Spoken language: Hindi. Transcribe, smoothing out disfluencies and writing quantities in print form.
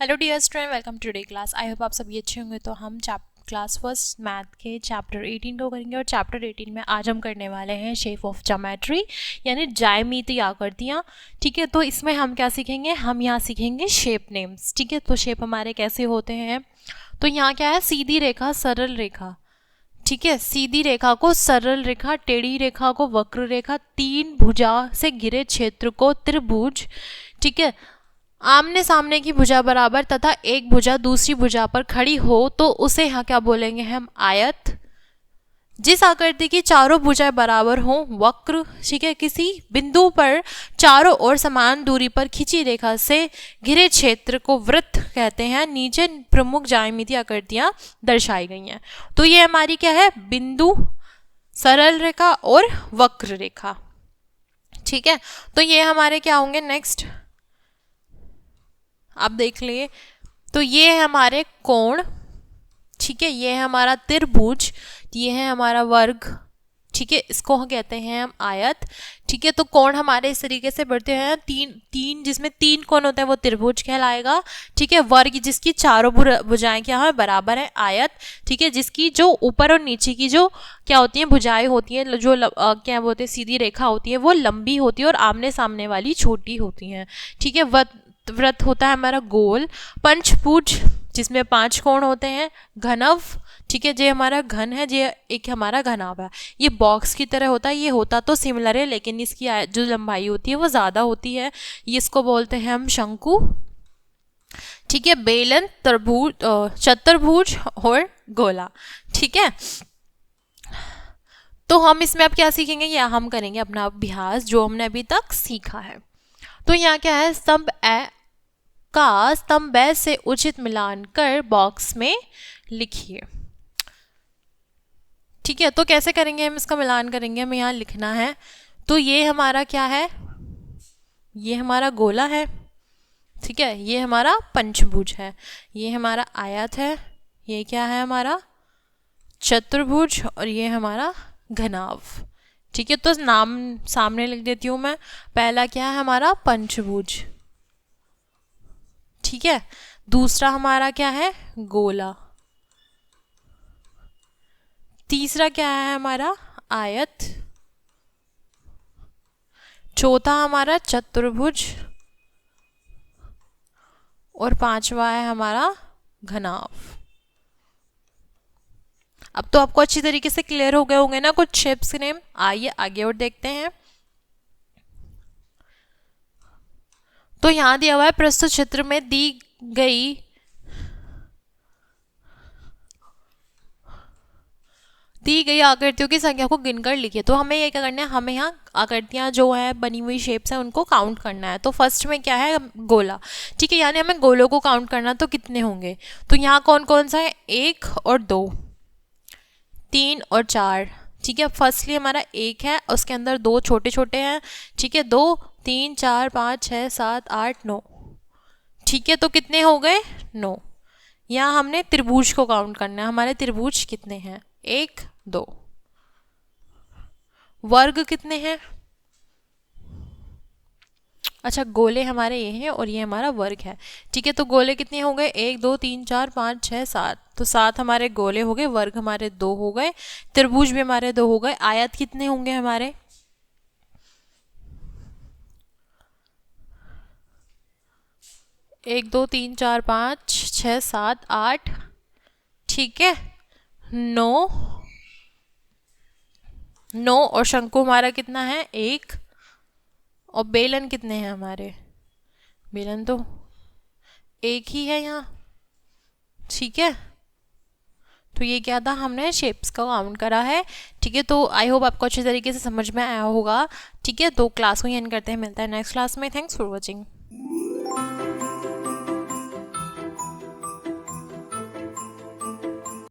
Hello dear student, welcome to today class. I hope आप सभी अच्छे होंगे। तो हम क्लास फर्स्ट मैथ के चैप्टर 18 को करेंगे और चैप्टर 18 में आज हम करने वाले हैं शेप ऑफ ज्योमेट्री यानी ज्यामितीय आकृतियाँ। ठीक है, तो इसमें हम क्या सीखेंगे, हम यहाँ सीखेंगे शेप नेम्स। ठीक है, तो शेप हमारे कैसे होते हैं। तो यहाँ क्या है, सीधी रेखा, सरल रेखा। ठीक है, सीधी रेखा को सरल रेखा, टेढ़ी रेखा को वक्र रेखा, तीन भुजा से घिरे क्षेत्र को त्रिभुज। ठीक है, आमने सामने की भुजा बराबर तथा एक भुजा दूसरी भुजा पर खड़ी हो तो उसे यहाँ क्या बोलेंगे हम, आयत। जिस आकृति की चारों भुजाएं बराबर हो, वक्र। ठीक है, किसी बिंदु पर चारों ओर समान दूरी पर खींची रेखा से घिरे क्षेत्र को वृत्त कहते हैं। नीचे प्रमुख ज्यामितीय आकृतियां दर्शाई गई हैं। तो ये हमारी क्या है, बिंदु, सरल रेखा और वक्र रेखा। ठीक है, तो ये हमारे क्या होंगे नेक्स्ट, आप देख लिए। तो ये है हमारे कोण। ठीक है, ये है हमारा त्रिभुज, ये है हमारा वर्ग। ठीक है, इसको हम कहते हैं हम आयत। ठीक है, तो कोण हमारे इस तरीके से बढ़ते हैं, तीन जिसमें तीन कोण होते हैं वो त्रिभुज कहलाएगा। ठीक है, वर्ग जिसकी चारों भुजाएं क्या है, बराबर है, आयत। ठीक है, जिसकी जो ऊपर और नीचे की जो क्या होती हैं भुजाएं होती हैं, जो क्या बोलते हैं सीधी रेखा होती है, वो लंबी होती है और आमने सामने वाली छोटी होती हैं। ठीक है, वृत्त होता है हमारा गोल। पंचभुज जिसमें पांच कोण होते हैं। घनव, ठीक है, ये हमारा घन है, ये एक हमारा घनाभ है। ये बॉक्स की तरह होता है, ये होता तो सिमिलर है लेकिन इसकी जो लंबाई होती है वो ज़्यादा होती है। ये इसको बोलते हैं हम शंकु। ठीक है, बेलन, त्रिभुज, चतुर्भुज और गोला। ठीक है, तो हम इसमें अब क्या सीखेंगे, या हम करेंगे अपना अभ्यास जो हमने अभी तक सीखा है। तो यहाँ क्या है, स्तंभ ए का स्तंभ ब से उचित मिलान कर बॉक्स में लिखिए। ठीक है, तो कैसे करेंगे हम इसका मिलान करेंगे, हमें यहाँ लिखना है। तो ये हमारा क्या है, ये हमारा गोला है। ठीक है, ये हमारा पंचभुज है, ये हमारा आयत है, ये क्या है हमारा चतुर्भुज और ये हमारा घनाभ। ठीक है, तो नाम सामने लिख देती हूँ मैं। पहला क्या है हमारा पंचभुज। ठीक है, दूसरा हमारा क्या है गोला। तीसरा क्या है हमारा आयत। चौथा हमारा चतुर्भुज और पांचवा है हमारा घनाभ। अब तो आपको अच्छी तरीके से क्लियर हो गए होंगे ना कुछ शेप्स नेम। आइए आगे और देखते हैं। तो यहां दिया हुआ है, प्रस्तुत चित्र में दी गई आकृतियों की संख्या को गिनकर लिखिए। तो हमें ये क्या करना है, हमें यहाँ आकृतियाँ जो है बनी हुई शेप्स हैं उनको काउंट करना है। तो फर्स्ट में क्या है, गोला। ठीक है, यानी हमें गोलों को काउंट करना, तो कितने होंगे। तो यहाँ कौन कौन सा है, 1 और 2, 3 और 4। ठीक है, फर्स्टली हमारा 1 है, उसके अंदर 2 छोटे छोटे हैं। ठीक है, 2, 3, 4, 5, 6, 7, 8, 9। ठीक है, तो कितने हो गए, 9। यहाँ हमने त्रिभुज को काउंट करना है, हमारे त्रिभुज कितने हैं, 1, 2। वर्ग कितने हैं, अच्छा गोले हमारे ये हैं और ये हमारा वर्ग है। ठीक है, तो गोले कितने हो गए, 1, 2, 3, 4, 5, 6, 7। तो 7 हमारे गोले हो गए, वर्ग हमारे 2 हो गए, त्रिभुज भी हमारे 2 हो गए। आयत कितने होंगे हमारे, 1, 2, 3, 4, 5, 6, 7, 8। ठीक है, 9 और शंकु हमारा कितना है, 1। और बेलन कितने हैं हमारे, बेलन तो 1 ही है यहाँ। ठीक है, तो ये क्या था, हमने शेप्स का काउंट करा है। ठीक है, तो आई होप आपको अच्छे तरीके से समझ में आया होगा। ठीक है, तो क्लास को एंड करते हैं, मिलता है नेक्स्ट क्लास में। Thanks for watching.